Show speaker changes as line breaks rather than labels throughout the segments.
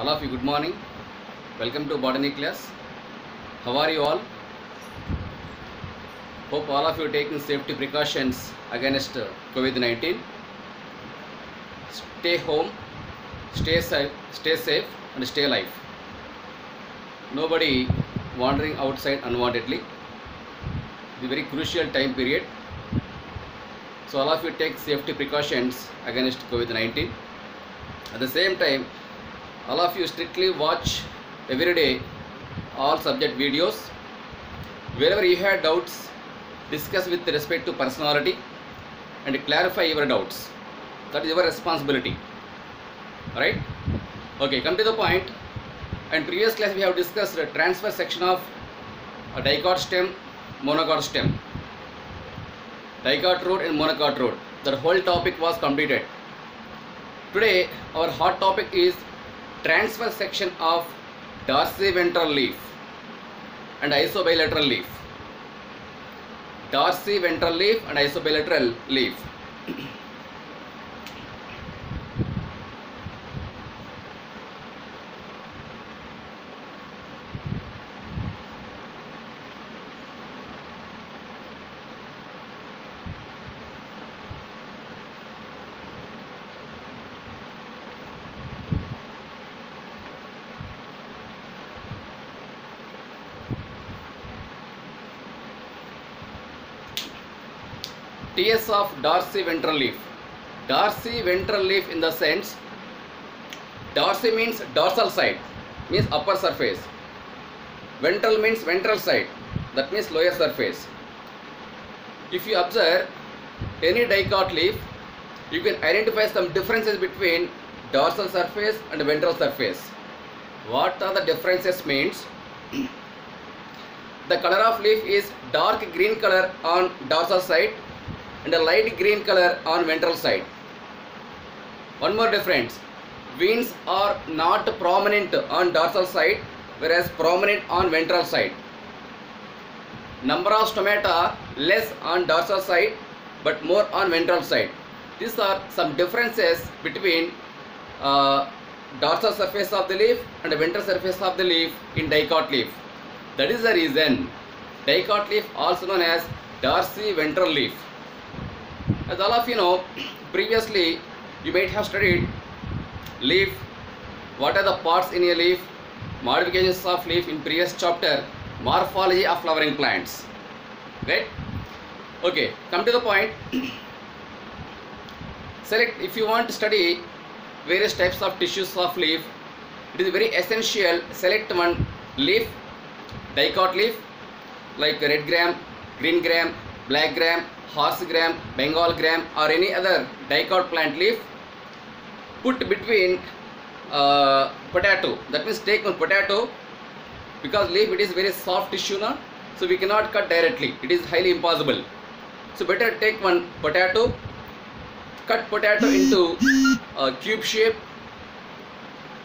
All of you, good morning. Welcome to botany class. How are you all? Hope all of you taking safety precautions against COVID-19. Stay home, stay safe, and stay alive. Nobody wandering outside unwantedly. It's a very crucial time period. So all of you take safety precautions against COVID-19. At the same time, all of you strictly watch every day all subject videos. Wherever you have doubts, discuss with respect to personality and clarify your doubts. That is your responsibility. Alright? Okay, come to the point. In previous class we have discussed the transfer section of a dicot stem, monocot stem. Dicot root and monocot root. The whole topic was completed. Today our hot topic is transfer section of dorsiventral leaf and isobilateral leaf. Dorsiventral leaf and isobilateral leaf. TS of dorsiventral leaf. Dorsiventral leaf in the sense, dorsi means dorsal side, means upper surface. Ventral means ventral side, that means lower surface. If you observe any dicot leaf, you can identify some differences between dorsal surface and ventral surface. What are the differences means? The color of leaf is dark green color on dorsal side and a light green color on ventral side. One more difference, veins are not prominent on dorsal side whereas prominent on ventral side. Number of stomata less on dorsal side but more on ventral side. These are some differences between dorsal surface of the leaf and the ventral surface of the leaf in dicot leaf. That is the reason dicot leaf also known as dorsiventral leaf. As all of you know, previously you might have studied leaf, what are the parts in a leaf, modifications of leaf in previous chapter, morphology of flowering plants. Right? Okay, come to the point. Select, if you want to study various types of tissues of leaf, it is very essential, select one leaf, dicot leaf like red gram, green gram, black gram, horse gram, Bengal gram or any other dicot plant leaf, put between potato, that means take one potato, because leaf it is very soft tissue now, so we cannot cut directly, it is highly impossible. So better take one potato, cut potato into a cube shape,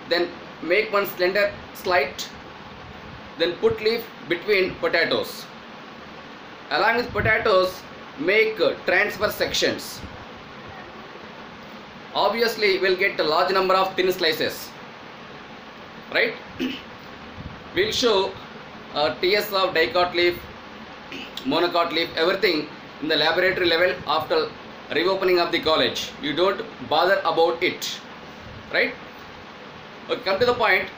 then make one slender slice, then put leaf between potatoes. Along with potatoes, make transverse sections. Obviously we'll get a large number of thin slices, right? We'll show TS of dicot leaf, monocot leaf, everything in the laboratory level after reopening of the college. You don't bother about it, right? Okay, come to the point.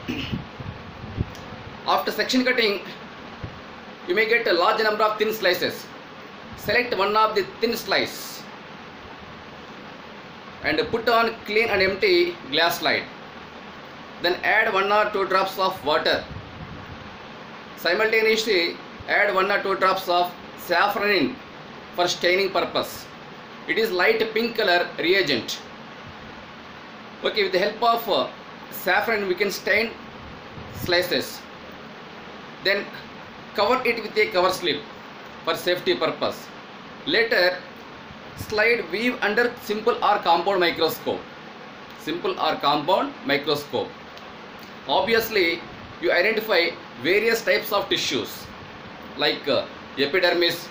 After section cutting, you may get a large number of thin slices. Select one of the thin slice and put on clean and empty glass slide. Then add 1 or 2 drops of water. Simultaneously add 1 or 2 drops of saffron for staining purpose. It is light pink color reagent. Okay, with the help of saffron we can stain slices. Then cover it with a cover slip for safety purpose. Later, slide weave under simple or compound microscope. Simple or compound microscope. Obviously, you identify various types of tissues like epidermis,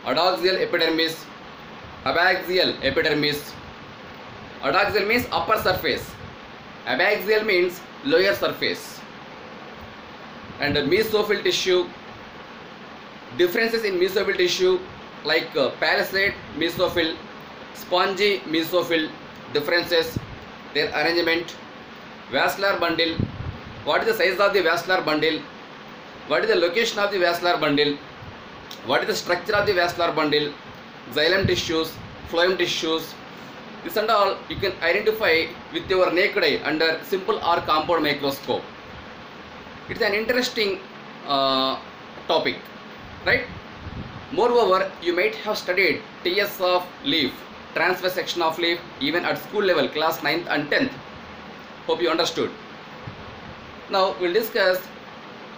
adaxial epidermis, abaxial epidermis. Adaxial means upper surface, Abaxial means lower surface. And mesophyll tissue, differences in mesophyll tissue like palisade mesophyll, spongy mesophyll, differences, their arrangement. Vascular bundle, what is the size of the vascular bundle, what is the location of the vascular bundle, what is the structure of the vascular bundle, xylem tissues, phloem tissues, this and all you can identify with your naked eye under simple or compound microscope. It's an interesting topic, right? Moreover, you might have studied TS of leaf, transverse section of leaf, even at school level, class 9th and 10th. Hope you understood. Now we'll discuss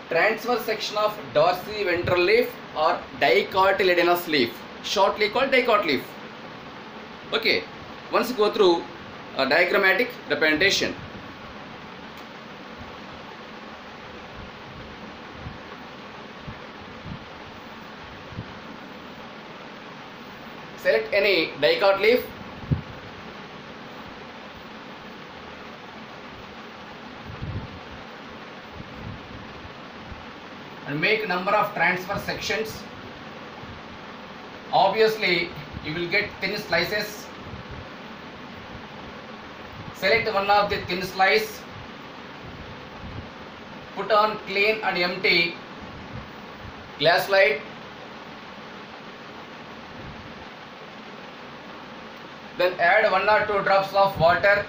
transverse section of dorsiventral leaf or dicotyledonous leaf, shortly called dicot leaf. Okay, once you go through a diagrammatic representation. Select any dicot leaf. And make number of transverse sections. Obviously, you will get thin slices. Select one of the thin slice. Put on clean and empty glass slide. Then add 1 or 2 drops of water,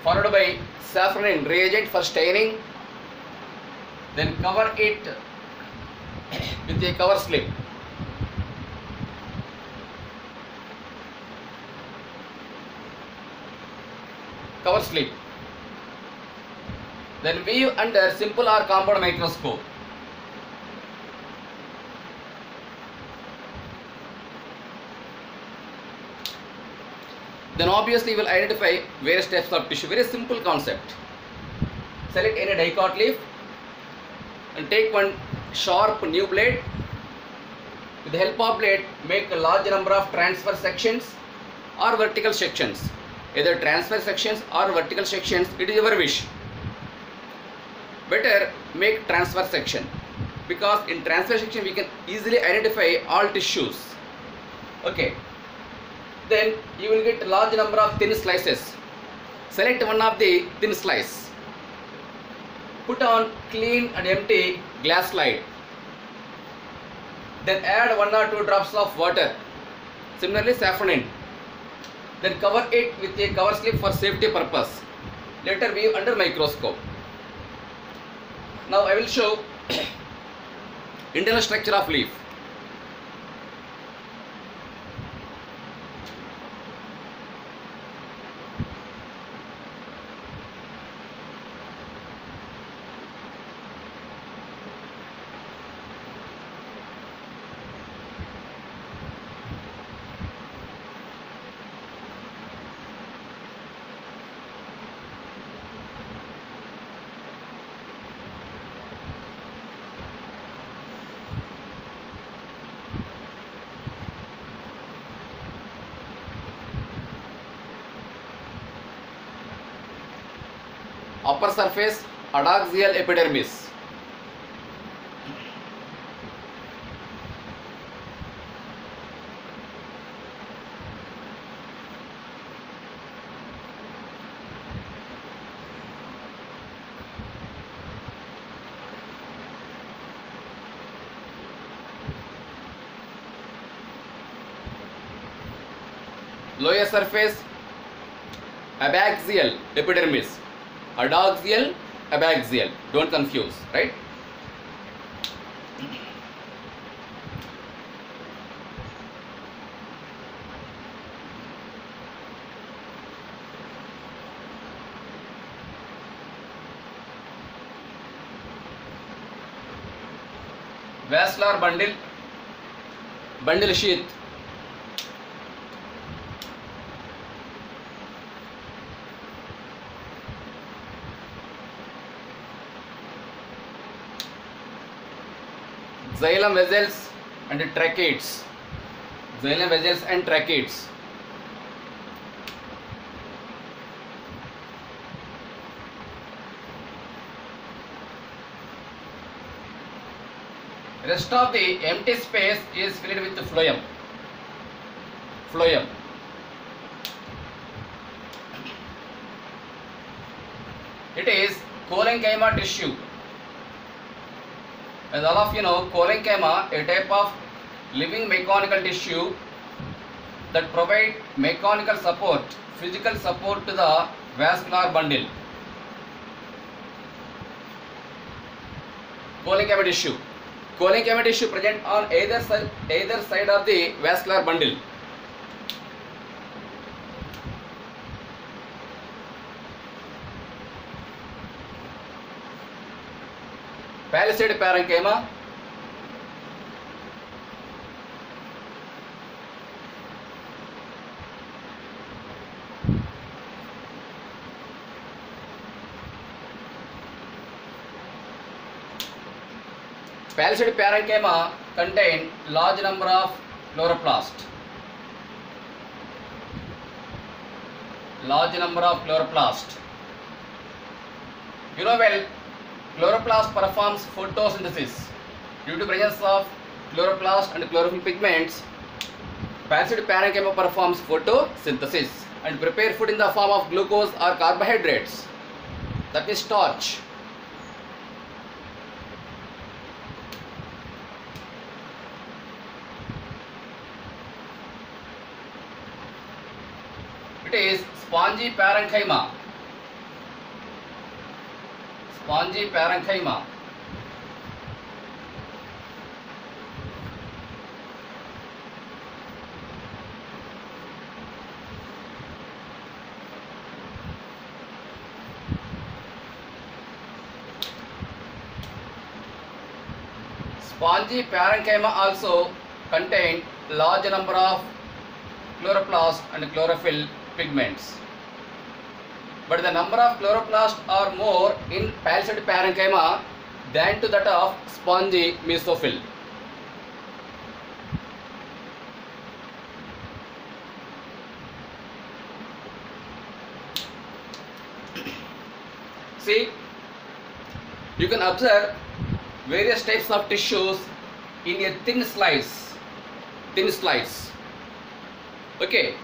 followed by saffron reagent for staining. Then cover it with a cover slip. Cover slip. Then view under simple or compound microscope. Then obviously you will identify various types of tissue. Very simple concept. Select any dicot leaf and take one sharp new blade. With the help of blade, make a large number of transverse sections or vertical sections. Either transverse sections or vertical sections, it is your wish. Better make transverse section, because in transverse section we can easily identify all tissues. Okay. Then you will get a large number of thin slices. Select one of the thin slice. Put on clean and empty glass slide. Then add 1 or 2 drops of water. Similarly, saffron. Then cover it with a cover slip for safety purpose. Later view under microscope. Now I will show internal structure of leaf. Upper surface, adaxial epidermis. Lower surface, abaxial epidermis. Adaxial, abaxial, don't confuse, right? Vascular bundle, bundle sheath. Xylem vessels and tracheids. Xylem vessels and tracheids. Rest of the empty space is filled with phloem. Phloem. It is collenchyma tissue. As all of you know, collenchyma, a type of living mechanical tissue that provide mechanical support, physical support to the vascular bundle. Collenchyma tissue. Collenchyma tissue present on either side of the vascular bundle. Palisade parenchyma. Palisade parenchyma contain large number of chloroplast. Large number of chloroplast. You know well, chloroplast performs photosynthesis. Due to presence of chloroplast and chlorophyll pigments, Palisade parenchyma performs photosynthesis and prepare food in the form of glucose or carbohydrates, that is starch. It is spongy parenchyma. Spongy parenchyma. Spongy parenchyma also contain large number of chloroplast and chlorophyll pigments. But the number of chloroplasts are more in Palisade parenchyma than to that of spongy mesophyll. See, you can observe various types of tissues in a thin slice. Thin slice. Okay.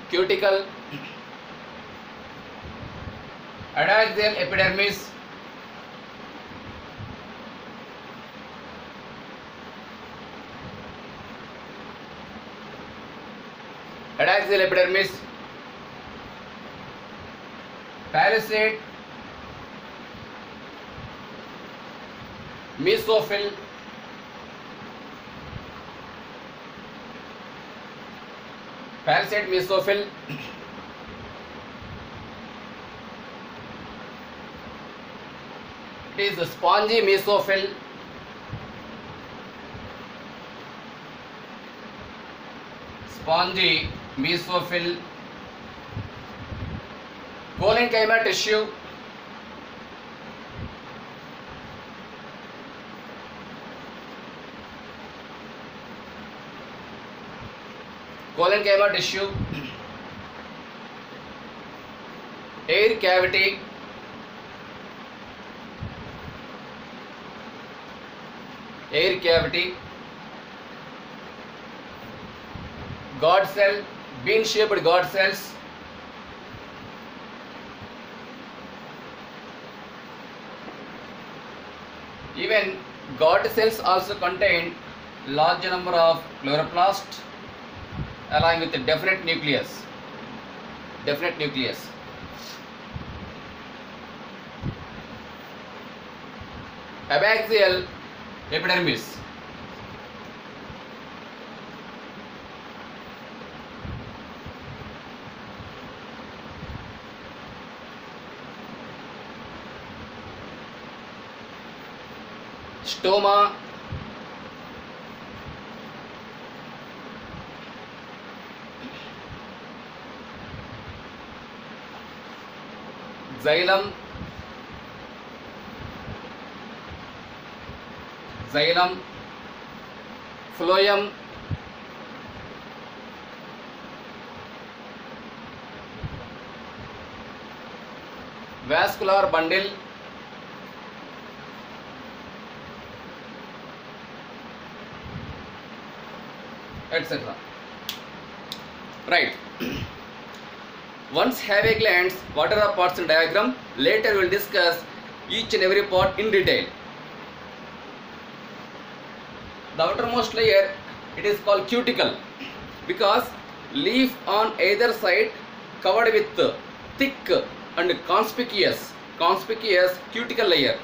Cuticle, adaxial epidermis, Palisade, mesophyll, Palisade mesophyll, it is the spongy mesophyll, collenchyma tissue, air cavity, guard cell, bean shaped guard cells, even guard cells also contain large number of chloroplast along with a definite nucleus. Abaxial epidermis, stoma, xylem, phloem, vascular bundle, etc. Right. Once have a glance, what are the parts in diagram? Later we will discuss each and every part in detail. The outermost layer, it is called cuticle because leaf on either side covered with thick and conspicuous cuticle layer.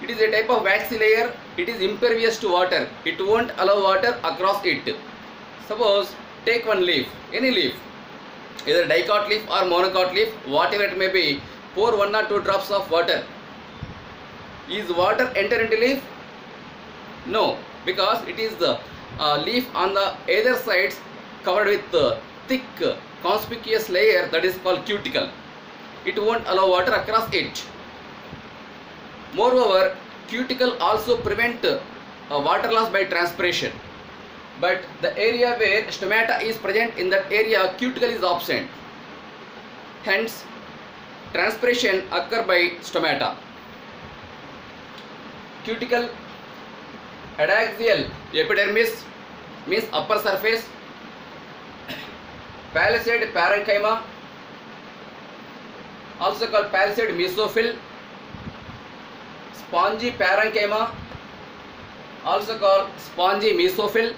It is a type of waxy layer. It is impervious to water. It won't allow water across it. Suppose take one leaf, any leaf, either dicot leaf or monocot leaf, whatever it may be, pour 1 or 2 drops of water. Is water enter into leaf? No, because it is the leaf on the either sides covered with thick conspicuous layer, that is called cuticle. It won't allow water across it. Moreover, cuticle also prevent water loss by transpiration. But the area where stomata is present, in that area cuticle is absent. Hence, transpiration occur by stomata. Cuticle adaxial epidermis means upper surface. Palisade parenchyma, also called palisade mesophyll. Spongy parenchyma, also called spongy mesophyll.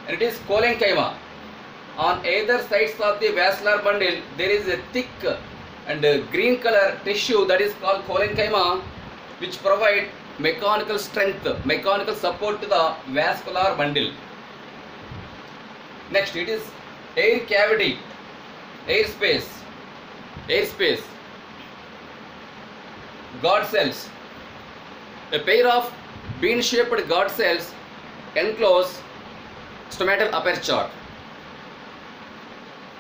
And it is cholenchyma. On either sides of the vascular bundle, there is a thick and green color tissue, that is called cholenchyma, which provide mechanical strength, mechanical support to the vascular bundle. Next, it is air cavity, air space, guard cells. A pair of bean-shaped guard cells enclose stomatal aperture.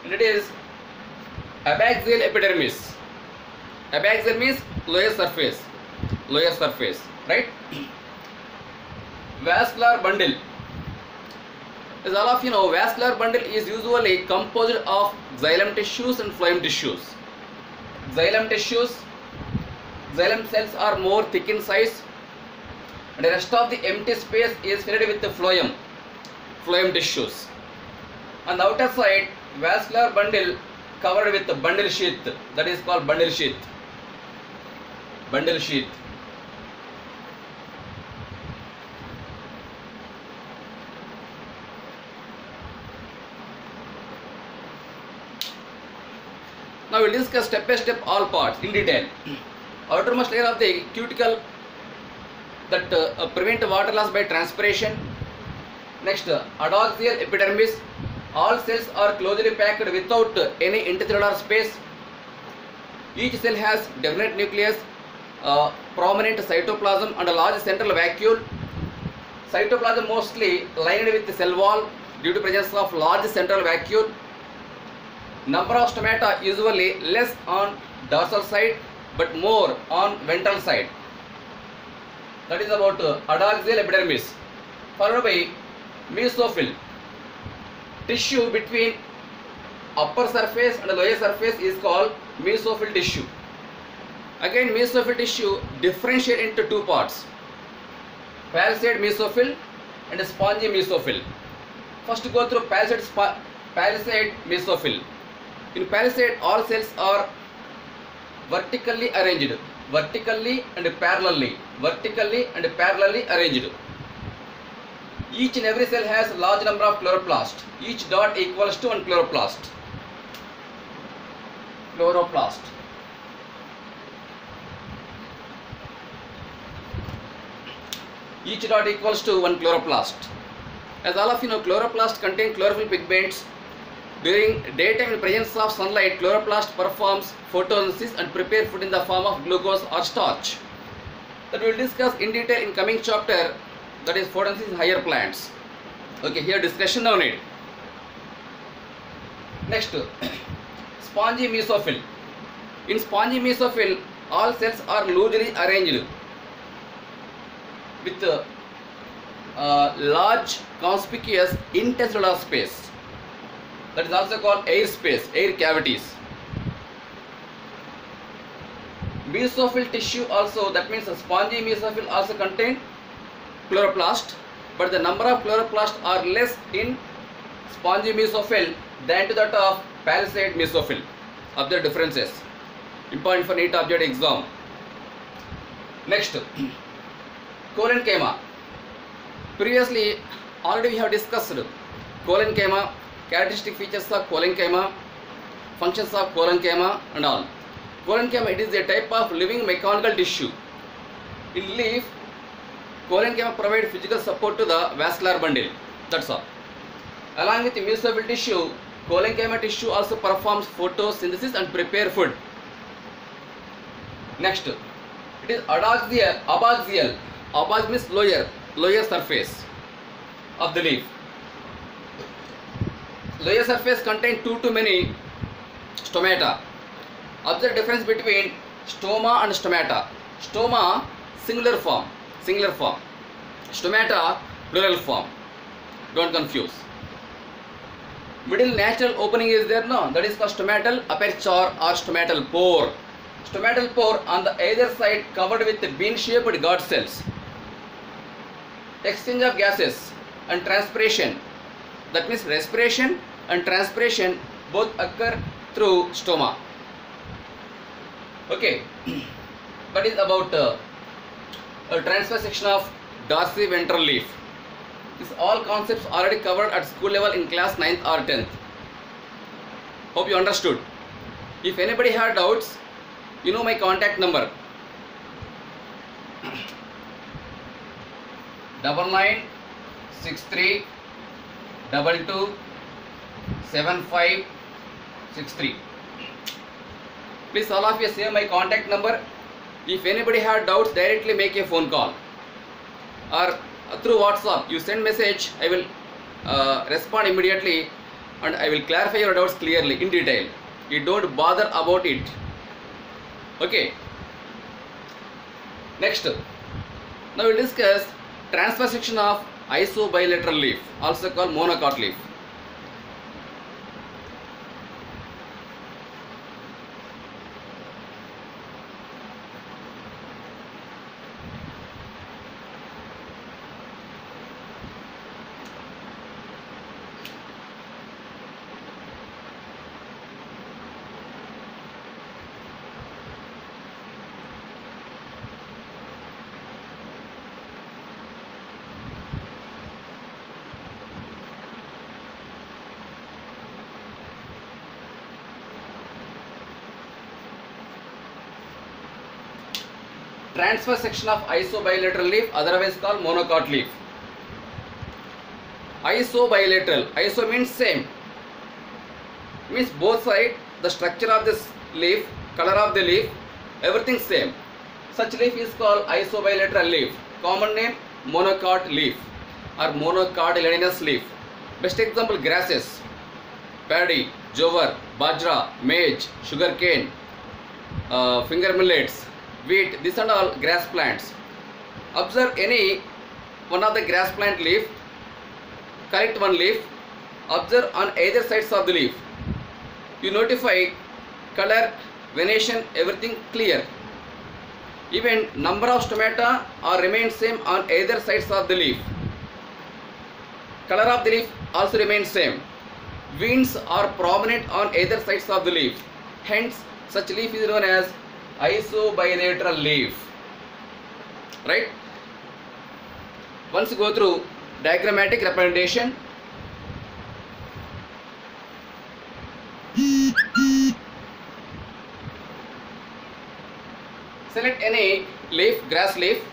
And it is abaxial epidermis. Abaxial means lower surface, right? Vascular bundle. As all of you know, vascular bundle is usually composed of xylem tissues and phloem tissues. Xylem cells are more thick in size, and the rest of the empty space is filled with the phloem tissues. On the outer side, vascular bundle covered with the bundle sheath, that is called bundle sheath. Now we will discuss step by step all parts in detail. Outermost layer of the cuticle that prevent water loss by transpiration. Next, adaxial epidermis. All cells are closely packed without any intercellular space. Each cell has definite nucleus, prominent cytoplasm and a large central vacuole. Cytoplasm mostly lined with the cell wall due to presence of large central vacuole. Number of stomata usually less on dorsal side but more on ventral side. That is about adaxial epidermis. Followed by mesophyll. Tissue between upper surface and lower surface is called mesophyll tissue. Again, mesophyll tissue differentiate into two parts: palisade mesophyll and spongy mesophyll. First go through palisade mesophyll. In palisade, all cells are vertically arranged, vertically and parallelly arranged. Each and every cell has a large number of chloroplasts. Each dot equals to one chloroplast. Each dot equals to one chloroplast. As all of you know, chloroplast contain chlorophyll pigments. During daytime, in presence of sunlight, chloroplast performs photosynthesis and prepare food in the form of glucose or starch. That we will discuss in detail in coming chapter, that is photosynthesis in higher plants. Okay, here discussion on it. Next, spongy mesophyll. In spongy mesophyll, all cells are loosely arranged with large conspicuous intercellular space. That is also called air space, air cavities. Mesophyll tissue also, that means a spongy mesophyll also contain chloroplast, but the number of chloroplasts are less in spongy mesophyll than to that of palisade mesophyll. Observe differences. Important for NEET object exam. Next, collenchyma. Previously, already we have discussed collenchyma, characteristic features of collenchyma, functions of collenchyma and all. Collenchyma, it is a type of living mechanical tissue. In leaf, collenchyma provides physical support to the vascular bundle. That's all. Along with the mesophyll tissue, collenchyma tissue also performs photosynthesis and prepare food. Next, it is adaxial. Abaxial means lower surface of the leaf. Lower surface contains 2 to many stomata. Observe difference between stoma and stomata. Stoma, singular form. Stomata, plural form. Don't confuse. Middle natural opening is there, no? That is called stomatal aperture or stomatal pore. Stomatal pore on the either side covered with bean-shaped guard cells. Exchange of gases and transpiration. That means respiration and transpiration both occur through stoma. Okay, that is about a transverse section of dorsiventral leaf. These all concepts already covered at school level in class 9th or 10th. Hope you understood. If anybody had doubts, you know my contact number. 9963 22 7563. Please all of you save my contact number. If anybody had doubts, directly make a phone call or through WhatsApp. You send message, I will respond immediately and I will clarify your doubts clearly in detail. You don't bother about it. Okay. Next, now we will discuss transverse section of isobilateral leaf, also called monocot leaf. Transverse section of isobilateral leaf, otherwise called monocot leaf. Isobilateral, iso means same, means both sides, the structure of this leaf, color of the leaf, everything same. Such leaf is called isobilateral leaf. Common name monocot leaf or monocotyledonous leaf. Best example grasses, paddy, jowar, bajra, maize, sugarcane, finger millets, wheat, these are all grass plants. Observe any one of the grass plant leaf, collect one leaf, observe on either sides of the leaf. You notify color, venation, everything clear. Even number of stomata are remain same on either sides of the leaf. Color of the leaf also remains same. Veins are prominent on either sides of the leaf. Hence, such leaf is known as isobilateral leaf. Right? Once you go through diagrammatic representation, select any leaf, grass leaf,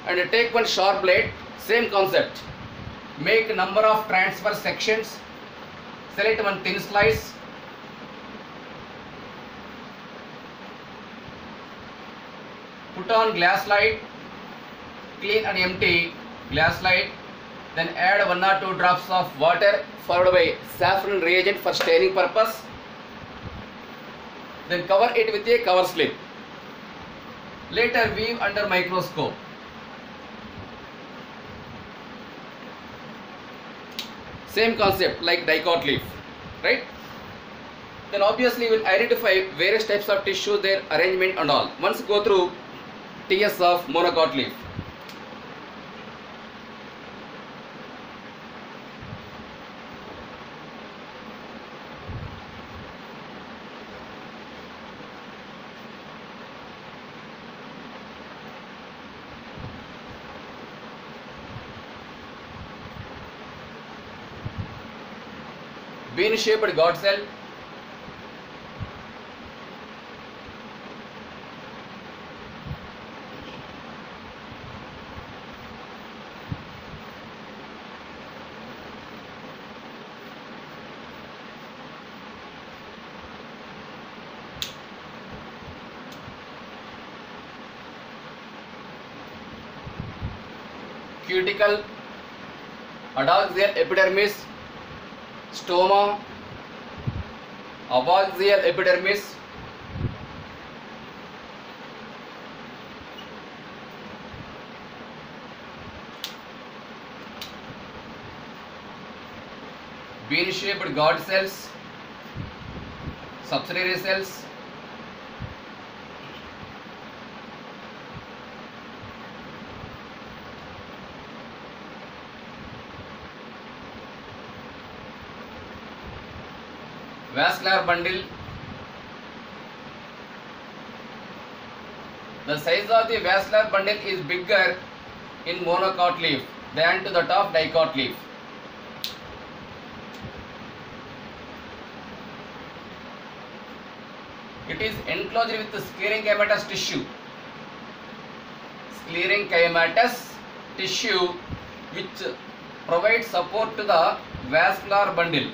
and take one sharp blade. Same concept. Make a number of transverse sections. Select one thin slice. Put on glass slide, clean and empty glass slide, then add 1 or 2 drops of water followed by saffron reagent for staining purpose. Then cover it with a cover slip. Later weave under microscope. Same concept like dicot leaf, right? Then obviously we will identify various types of tissue, their arrangement and all. Once go through TS of monocot leaf. Bean shaped God cell, cuticle, adaxial epidermis, stoma, abaxial epidermis, bean shaped God cells, subsidiary cells, vascular bundle. The size of the vascular bundle is bigger in monocot leaf than to that of dicot leaf. It is enclosed with the sclerenchymatous tissue. Sclerenchymatous tissue which provides support to the vascular bundle.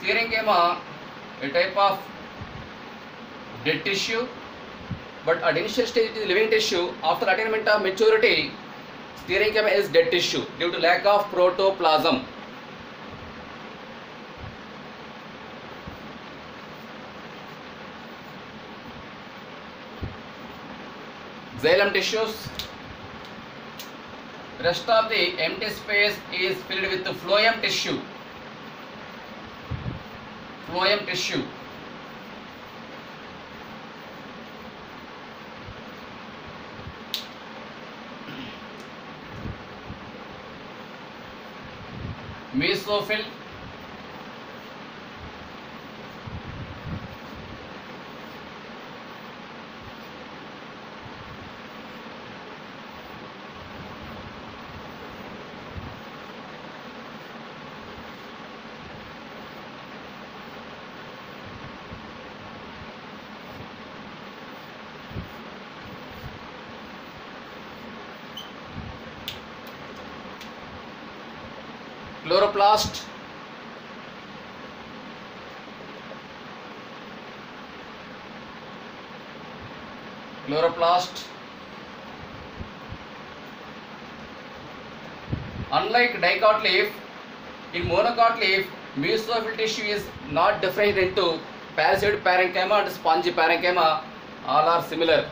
Sclerenchyma, a type of dead tissue, but at initial stage it is living tissue. After attainment of maturity, sclerenchyma is dead tissue due to lack of protoplasm. Xylem tissues. Rest of the empty space is filled with the phloem tissue. Phloem tissue. Mesophyll. Chloroplast. Chloroplast. Unlike dicot leaf, in monocot leaf, mesophyll tissue is not differentiated into palisade parenchyma and spongy parenchyma. All are similar.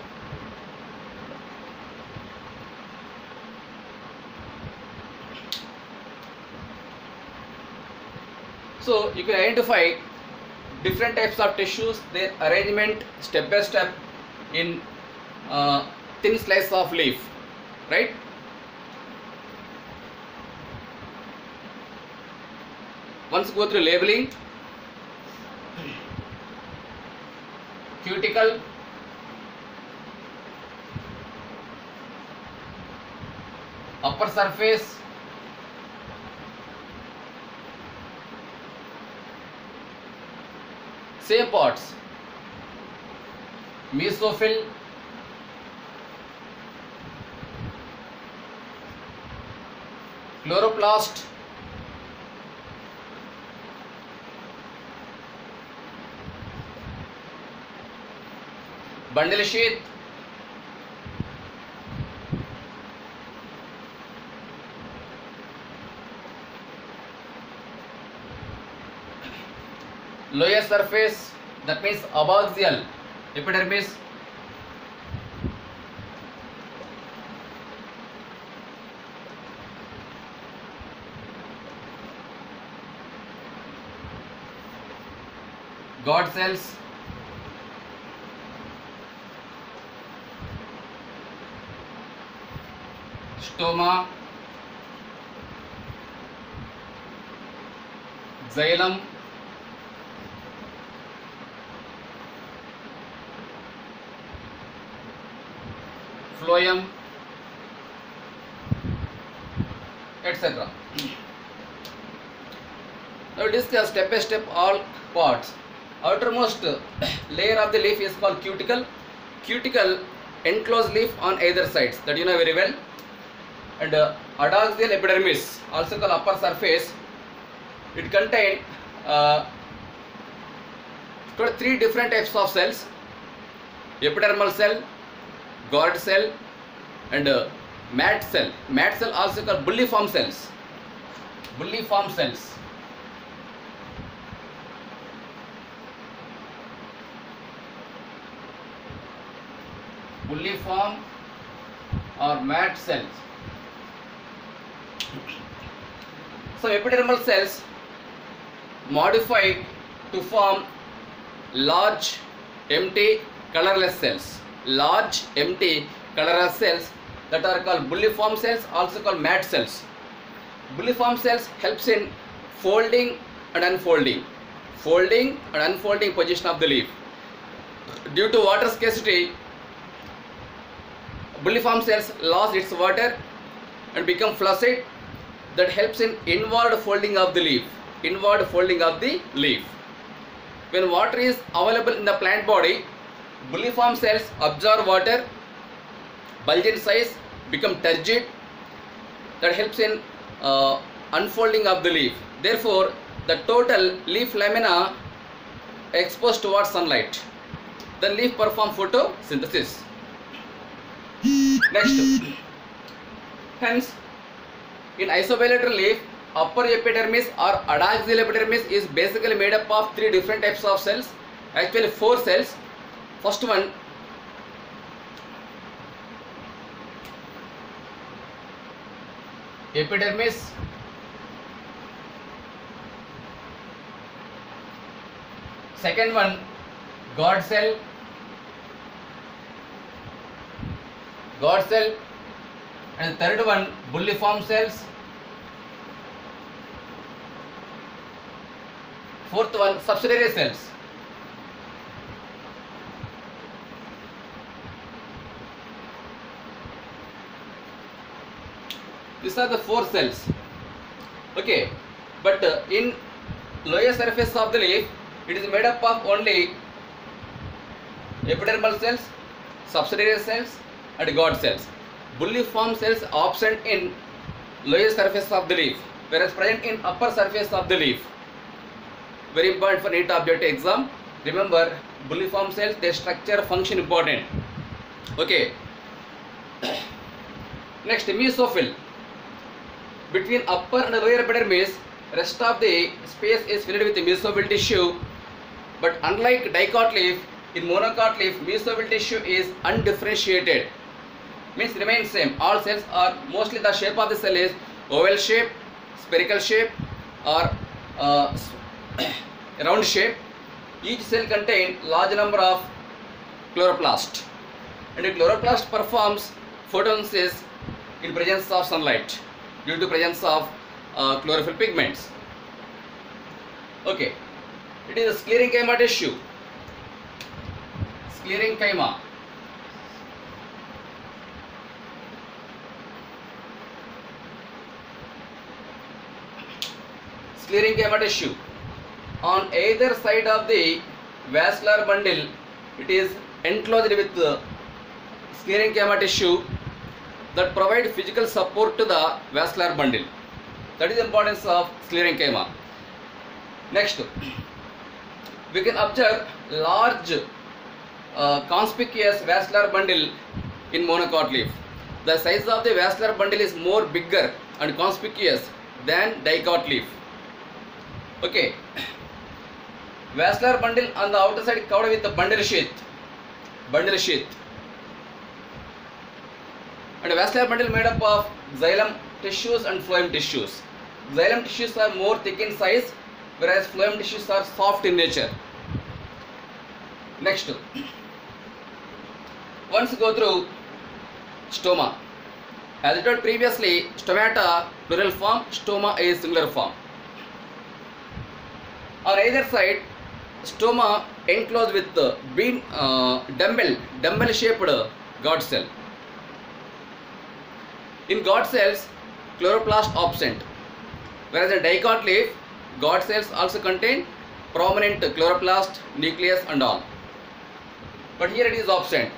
So you can identify different types of tissues, their arrangement step by step in thin slice of leaf, right? Once go through labeling. Cuticle, upper surface, same parts, mesophyll, chloroplast, bundle sheath, lower surface, that means abaxial epidermis, God cells, stoma, xylem, phloem, etc. Now discuss step by step all parts. Outermost layer of the leaf is called cuticle. Cuticle enclose leaf on either sides, that you know very well. And adaxial epidermis, also called upper surface, it contains three different types of cells: epidermal cell, guard cell, and mat cell. Mat cell also called bulliform cells. Bulliform cells. Bulliform or mat cells. So epidermal cells modify to form large empty colorless cells. Large empty colorless cells that are called bulliform cells, also called mat cells. Bulliform cells helps in folding and unfolding. Folding and unfolding position of the leaf. Due to water scarcity, bulliform cells lost its water and become flaccid. That helps in inward folding of the leaf. Inward folding of the leaf. When water is available in the plant body, bulliform cells absorb water, bulge in size, become turgid. That helps in unfolding of the leaf. Therefore, the total leaf lamina exposed towards sunlight. The leaf perform photosynthesis. Next, hence in isobilateral leaf, upper epidermis or adaxial epidermis is basically made up of three different types of cells. Actually 4 cells. First one, epidermis. Second one, guard cell. Guard cell. And third one, bulliform cells. Fourth one, subsidiary cells. These are the 4 cells. Okay, but in lower surface of the leaf, it is made up of only epidermal cells, subsidiary cells, and guard cells. Bulliform cells absent in lower surface of the leaf, whereas present in upper surface of the leaf. Very important for NEET objective exam. Remember, bulliform cells, their structure, function important. Okay. Next, mesophyll. Between upper and lower epidermis, rest of the space is filled with mesophyll tissue. But unlike dicot leaf, in monocot leaf, mesophyll tissue is undifferentiated. Means remains same. All cells are mostly the shape of the cell is oval shape, spherical shape, or round shape. Each cell contains large number of chloroplast, and the chloroplast performs photosynthesis in presence of sunlight due to presence of chlorophyll pigments. Okay, it is a sclerenchyma tissue. Sclerenchyma. Sclerenchyma tissue. On either side of the vascular bundle, it is enclosed with sclerenchyma tissue that provide physical support to the vascular bundle. That is the importance of sclerenchyma. Next, we can observe large conspicuous vascular bundle in monocot leaf. The size of the vascular bundle is more bigger and conspicuous than dicot leaf. Okay, vascular bundle on the outer side covered with the bundle sheath, and vascular bundle made up of xylem tissues and phloem tissues. Xylem tissues are more thick in size, whereas phloem tissues are soft in nature. Next, once go through stoma. As I told previously, stomata plural form, stoma is singular form. On either side, stoma enclosed with the dumbbell shaped God cell. In God cells, chloroplast absent, whereas in dicot leaf, God cells also contain prominent chloroplast, nucleus and all. But here it is absent.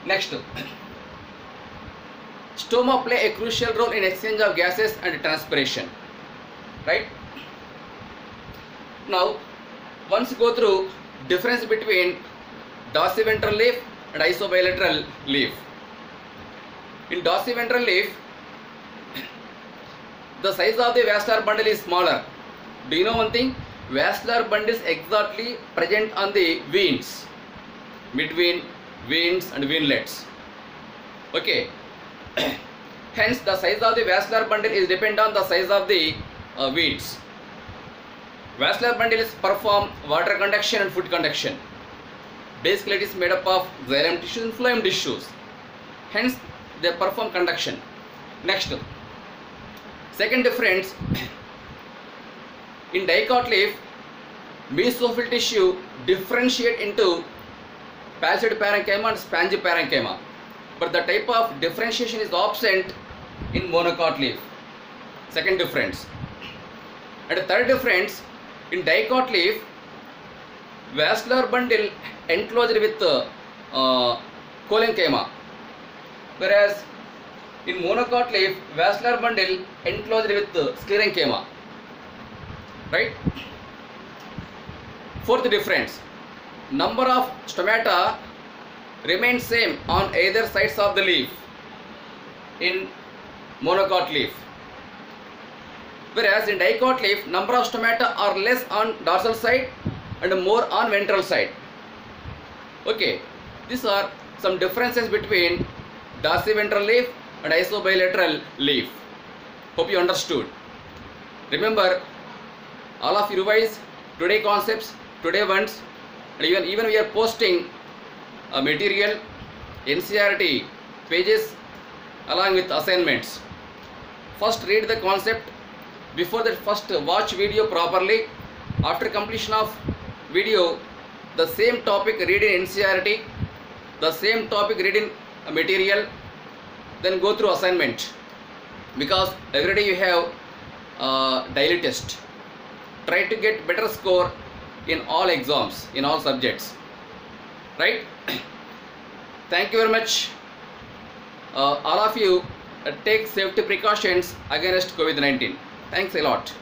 Next, stoma play a crucial role in exchange of gases and transpiration. Right? Now, once go through difference between dorsiventral leaf and isobilateral leaf. In dorsiventral leaf, the size of the vascular bundle is smaller. Do you know one thing? Vascular bundles exactly present on the veins, between veins and veinlets. Okay. Hence, the size of the vascular bundle is dependent on the size of the veins. Vascular bundles perform water conduction and food conduction. Basically, it is made up of xylem tissues and phloem tissues. Hence, they perform conduction. Next, second difference, in dicot leaf, mesophyll tissue differentiate into palisade parenchyma and spongy parenchyma, but the type of differentiation is absent in monocot leaf. Second difference. And the third difference, in dicot leaf, vascular bundle enclosed with cholenchyma, whereas in monocot leaf, vascular bundle enclosed with sclerenchyma. Right? Fourth difference, number of stomata remain same on either sides of the leaf in monocot leaf, whereas in dicot leaf, number of stomata are less on dorsal side and more on ventral side. Okay, these are some differences between dorsiventral leaf and isobilateral leaf. Hope you understood. Remember, all of you revise today concepts, today ones, and even we are posting material, NCERT pages along with assignments. First read the concept. Before that, first watch video properly. After completion of video, the same topic read in NCERT, the same topic read in material, then go through assignment, because every day you have daily test. Try to get better score in all exams, in all subjects. Right? Thank you very much. All of you take safety precautions against COVID-19. Thanks a lot.